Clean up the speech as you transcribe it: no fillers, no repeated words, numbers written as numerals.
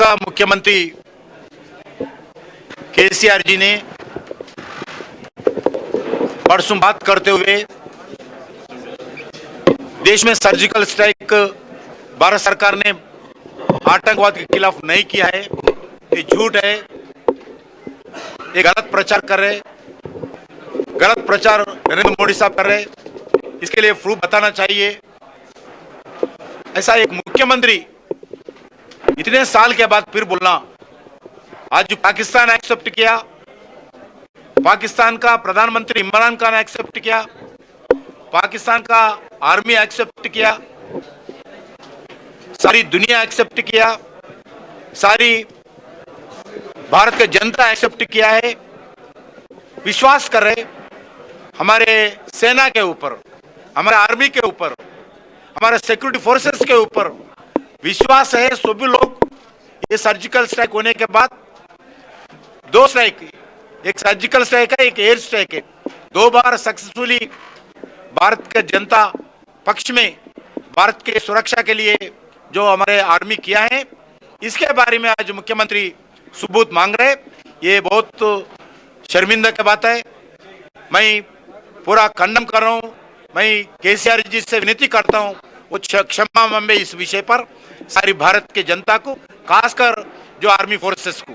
मौजूदा मुख्यमंत्री केसीआर जी ने परसों बात करते हुए देश में सर्जिकल स्ट्राइक भारत सरकार ने आतंकवाद के खिलाफ नहीं किया है, ये झूठ है, ये गलत प्रचार कर रहे, गलत प्रचार नरेंद्र मोदी साहब कर रहे, इसके लिए प्रूफ बताना चाहिए। ऐसा एक मुख्यमंत्री इतने साल के बाद फिर बोलना, आज जो पाकिस्तान एक्सेप्ट किया, पाकिस्तान का प्रधानमंत्री इमरान खान एक्सेप्ट किया, पाकिस्तान का आर्मी एक्सेप्ट किया, सारी दुनिया एक्सेप्ट किया, सारी भारत की जनता एक्सेप्ट किया है, विश्वास कर रहे हमारे सेना के ऊपर, हमारे आर्मी के ऊपर, हमारे सिक्योरिटी फोर्सेस के ऊपर विश्वास है। सभी लोग ये सर्जिकल स्ट्राइक होने के बाद, दो स्ट्राइक, एक सर्जिकल स्ट्राइक है, एक एयर स्ट्राइक है, दो बार सक्सेसफुली भारत के जनता पक्ष में भारत के सुरक्षा के लिए जो हमारे आर्मी किया है, इसके बारे में आज मुख्यमंत्री सबूत मांग रहे, ये बहुत शर्मिंदा की बात है। मैं पूरा खंडन कर रहा हूँ, मैं केसीआर जी से विनती करता हूँ वो क्षमा मांगे इस विषय पर, सारी भारत के जनता को, खासकर जो आर्मी फोर्सेस को।